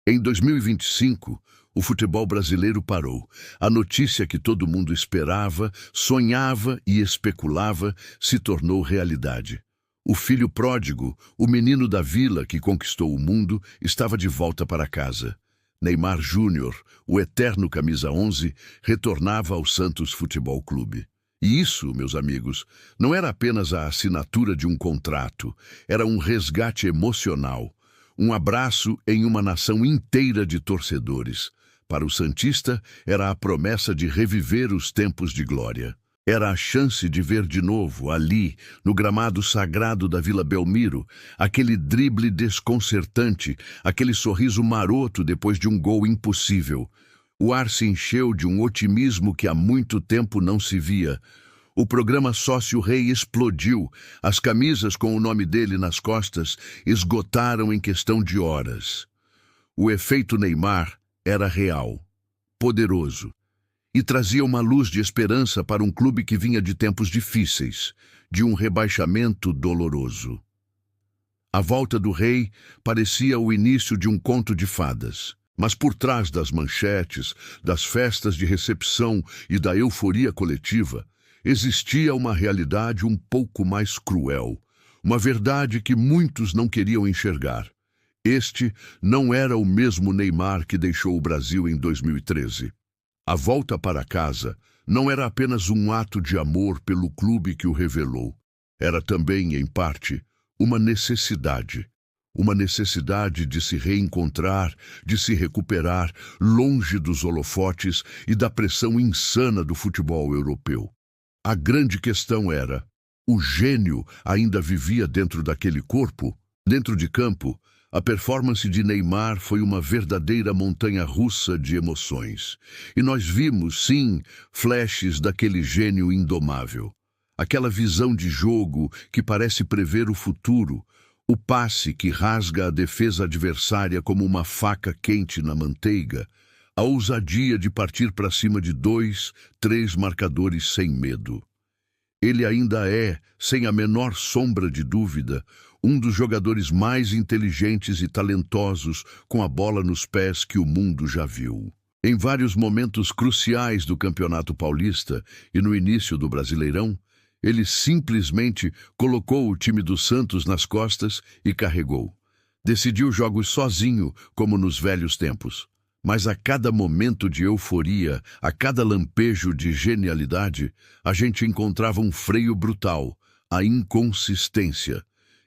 Em 2025, o futebol brasileiro parou. A notícia que todo mundo esperava, sonhava e especulava se tornou realidade. O filho pródigo, o menino da vila que conquistou o mundo, estava de volta para casa. Neymar Júnior, o eterno camisa 11, retornava ao Santos Futebol Clube. E isso, meus amigos, não era apenas a assinatura de um contrato, era um resgate emocional, um abraço em uma nação inteira de torcedores. Para o santista, era a promessa de reviver os tempos de glória. Era a chance de ver de novo, ali, no gramado sagrado da Vila Belmiro, aquele drible desconcertante, aquele sorriso maroto depois de um gol impossível. O ar se encheu de um otimismo que há muito tempo não se via. O programa Sócio Rei explodiu. As camisas com o nome dele nas costas esgotaram em questão de horas. O efeito Neymar era real, poderoso, e trazia uma luz de esperança para um clube que vinha de tempos difíceis, de um rebaixamento doloroso. A volta do rei parecia o início de um conto de fadas. Mas por trás das manchetes, das festas de recepção e da euforia coletiva, existia uma realidade um pouco mais cruel, uma verdade que muitos não queriam enxergar. Este não era o mesmo Neymar que deixou o Brasil em 2013. A volta para casa não era apenas um ato de amor pelo clube que o revelou. Era também, em parte, uma necessidade. Uma necessidade de se reencontrar, de se recuperar, longe dos holofotes e da pressão insana do futebol europeu. A grande questão era: o gênio ainda vivia dentro daquele corpo? Dentro de campo, a performance de Neymar foi uma verdadeira montanha-russa de emoções. E nós vimos, sim, flashes daquele gênio indomável. Aquela visão de jogo que parece prever o futuro, o passe que rasga a defesa adversária como uma faca quente na manteiga, a ousadia de partir para cima de 2, 3 marcadores sem medo. Ele ainda é, sem a menor sombra de dúvida, um dos jogadores mais inteligentes e talentosos com a bola nos pés que o mundo já viu. Em vários momentos cruciais do Campeonato Paulista e no início do Brasileirão, ele simplesmente colocou o time do Santos nas costas e carregou. Decidiu jogos sozinho, como nos velhos tempos. Mas a cada momento de euforia, a cada lampejo de genialidade, a gente encontrava um freio brutal, a inconsistência.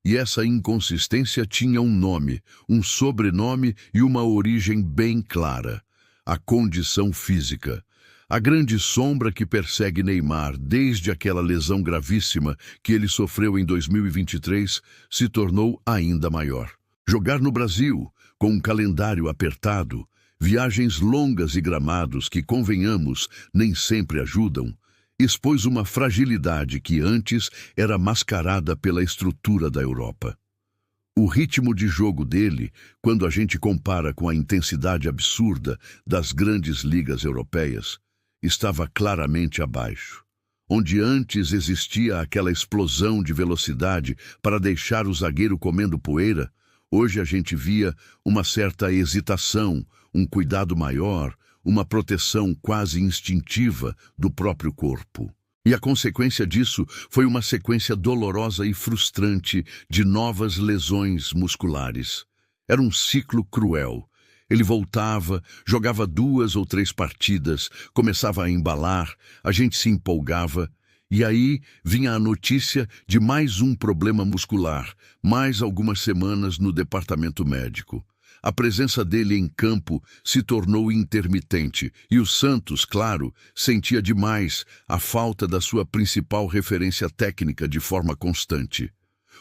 E essa inconsistência tinha um nome, um sobrenome e uma origem bem clara: a condição física. A grande sombra que persegue Neymar desde aquela lesão gravíssima que ele sofreu em 2023 se tornou ainda maior. Jogar no Brasil, com um calendário apertado, viagens longas e gramados que, convenhamos, nem sempre ajudam, expôs uma fragilidade que antes era mascarada pela estrutura da Europa. O ritmo de jogo dele, quando a gente compara com a intensidade absurda das grandes ligas europeias, estava claramente abaixo. Onde antes existia aquela explosão de velocidade para deixar o zagueiro comendo poeira, hoje a gente via uma certa hesitação, um cuidado maior, uma proteção quase instintiva do próprio corpo. E a consequência disso foi uma sequência dolorosa e frustrante de novas lesões musculares. Era um ciclo cruel. Ele voltava, jogava 2 ou 3 partidas, começava a embalar, a gente se empolgava, e aí vinha a notícia de mais um problema muscular, mais algumas semanas no departamento médico. A presença dele em campo se tornou intermitente e o Santos, claro, sentia demais a falta da sua principal referência técnica de forma constante.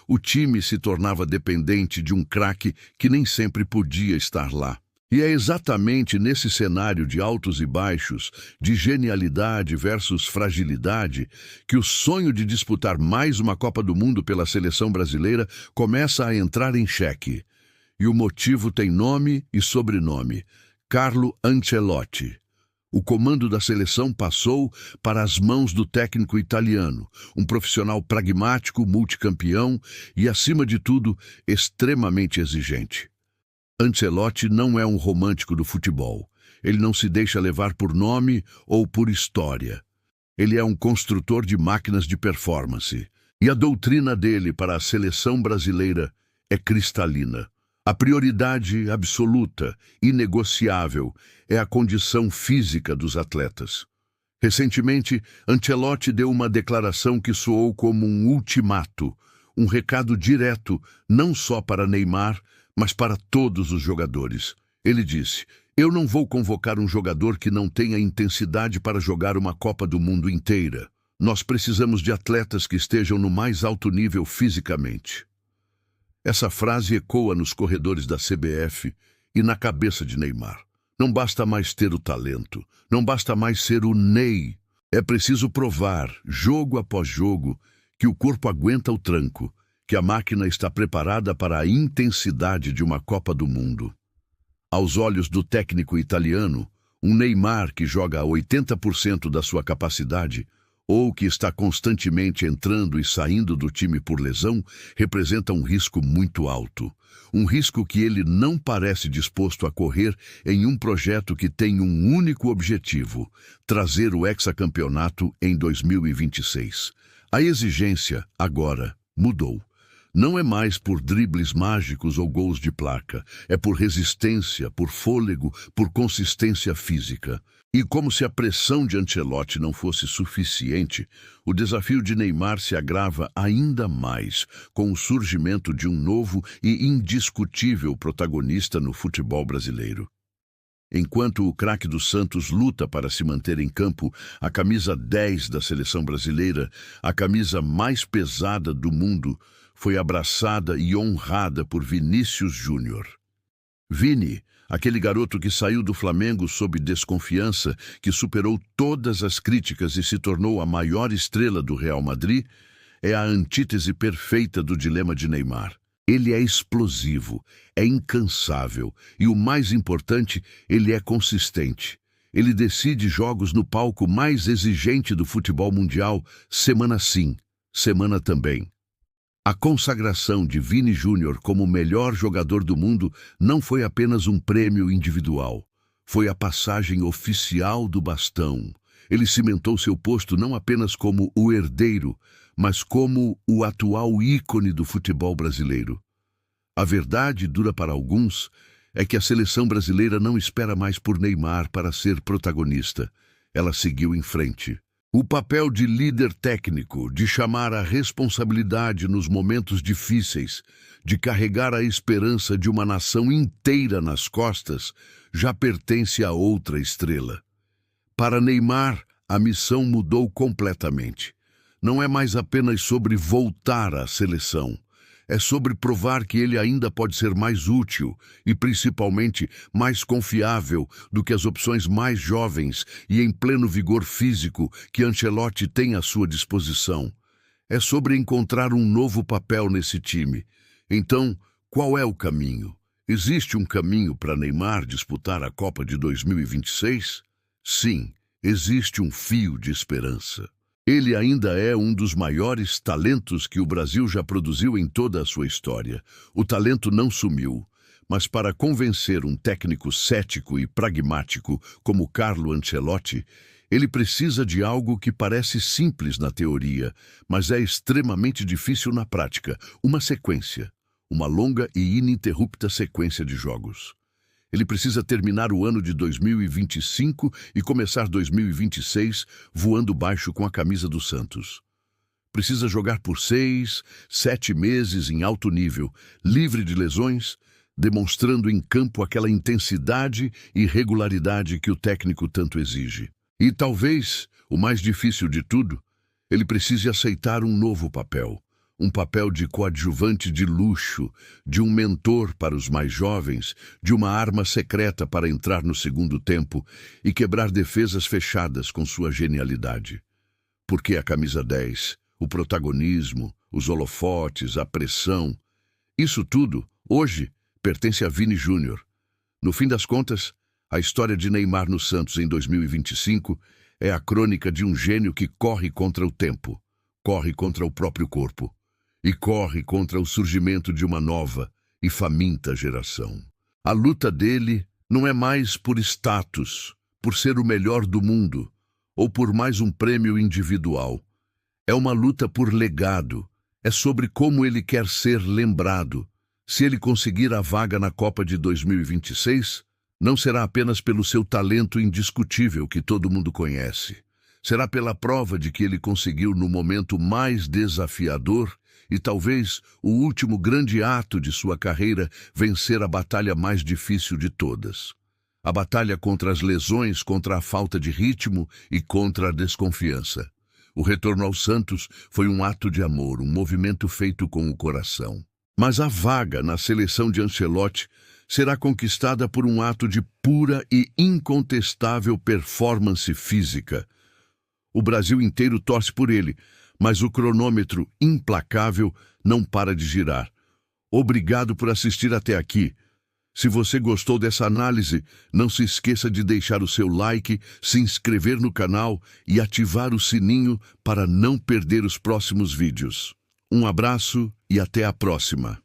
O time se tornava dependente de um craque que nem sempre podia estar lá. E é exatamente nesse cenário de altos e baixos, de genialidade versus fragilidade, que o sonho de disputar mais uma Copa do Mundo pela seleção brasileira começa a entrar em xeque. E o motivo tem nome e sobrenome: Carlo Ancelotti. O comando da seleção passou para as mãos do técnico italiano, um profissional pragmático, multicampeão e, acima de tudo, extremamente exigente. Ancelotti não é um romântico do futebol. Ele não se deixa levar por nome ou por história. Ele é um construtor de máquinas de performance. E a doutrina dele para a seleção brasileira é cristalina. A prioridade absoluta, inegociável, é a condição física dos atletas. Recentemente, Ancelotti deu uma declaração que soou como um ultimato, um recado direto, não só para Neymar, mas para todos os jogadores. Ele disse: "Eu não vou convocar um jogador que não tenha intensidade para jogar uma Copa do Mundo inteira. Nós precisamos de atletas que estejam no mais alto nível fisicamente." Essa frase ecoa nos corredores da CBF e na cabeça de Neymar. Não basta mais ter o talento, não basta mais ser o Ney. É preciso provar, jogo após jogo, que o corpo aguenta o tranco, que a máquina está preparada para a intensidade de uma Copa do Mundo. Aos olhos do técnico italiano, um Neymar que joga a 80% da sua capacidade ou que está constantemente entrando e saindo do time por lesão, representa um risco muito alto. Um risco que ele não parece disposto a correr em um projeto que tem um único objetivo: trazer o hexacampeonato em 2026. A exigência, agora, mudou. Não é mais por dribles mágicos ou gols de placa. É por resistência, por fôlego, por consistência física. E como se a pressão de Ancelotti não fosse suficiente, o desafio de Neymar se agrava ainda mais com o surgimento de um novo e indiscutível protagonista no futebol brasileiro. Enquanto o craque do Santos luta para se manter em campo, a camisa 10 da seleção brasileira, a camisa mais pesada do mundo, foi abraçada e honrada por Vinícius Júnior. Vini, aquele garoto que saiu do Flamengo sob desconfiança, que superou todas as críticas e se tornou a maior estrela do Real Madrid, é a antítese perfeita do dilema de Neymar. Ele é explosivo, é incansável e, o mais importante, ele é consistente. Ele decide jogos no palco mais exigente do futebol mundial, semana sim, semana também. A consagração de Vini Júnior como o melhor jogador do mundo não foi apenas um prêmio individual. Foi a passagem oficial do bastão. Ele cimentou seu posto não apenas como o herdeiro, mas como o atual ícone do futebol brasileiro. A verdade dura para alguns é que a seleção brasileira não espera mais por Neymar para ser protagonista. Ela seguiu em frente. O papel de líder técnico, de chamar a responsabilidade nos momentos difíceis, de carregar a esperança de uma nação inteira nas costas, já pertence a outra estrela. Para Neymar, a missão mudou completamente. Não é mais apenas sobre voltar à seleção. É sobre provar que ele ainda pode ser mais útil e, principalmente, mais confiável do que as opções mais jovens e em pleno vigor físico que Ancelotti tem à sua disposição. É sobre encontrar um novo papel nesse time. Então, qual é o caminho? Existe um caminho para Neymar disputar a Copa de 2026? Sim, existe um fio de esperança. Ele ainda é um dos maiores talentos que o Brasil já produziu em toda a sua história. O talento não sumiu, mas para convencer um técnico cético e pragmático como Carlo Ancelotti, ele precisa de algo que parece simples na teoria, mas é extremamente difícil na prática: uma sequência, uma longa e ininterrupta sequência de jogos. Ele precisa terminar o ano de 2025 e começar 2026 voando baixo com a camisa do Santos. Precisa jogar por 6, 7 meses em alto nível, livre de lesões, demonstrando em campo aquela intensidade e regularidade que o técnico tanto exige. E talvez, o mais difícil de tudo, ele precise aceitar um novo papel. Um papel de coadjuvante de luxo, de um mentor para os mais jovens, de uma arma secreta para entrar no segundo tempo e quebrar defesas fechadas com sua genialidade. Porque a camisa 10, o protagonismo, os holofotes, a pressão, isso tudo, hoje, pertence a Vini Júnior. No fim das contas, a história de Neymar no Santos em 2025 é a crônica de um gênio que corre contra o tempo, corre contra o próprio corpo. E corre contra o surgimento de uma nova e faminta geração. A luta dele não é mais por status, por ser o melhor do mundo, ou por mais um prêmio individual. É uma luta por legado. É sobre como ele quer ser lembrado. Se ele conseguir a vaga na Copa de 2026, não será apenas pelo seu talento indiscutível que todo mundo conhece. Será pela prova de que ele conseguiu no momento mais desafiador e talvez o último grande ato de sua carreira vencer a batalha mais difícil de todas. A batalha contra as lesões, contra a falta de ritmo e contra a desconfiança. O retorno aos Santos foi um ato de amor, um movimento feito com o coração. Mas a vaga na seleção de Ancelotti será conquistada por um ato de pura e incontestável performance física. O Brasil inteiro torce por ele, mas o cronômetro implacável não para de girar. Obrigado por assistir até aqui. Se você gostou dessa análise, não se esqueça de deixar o seu like, se inscrever no canal e ativar o sininho para não perder os próximos vídeos. Um abraço e até a próxima.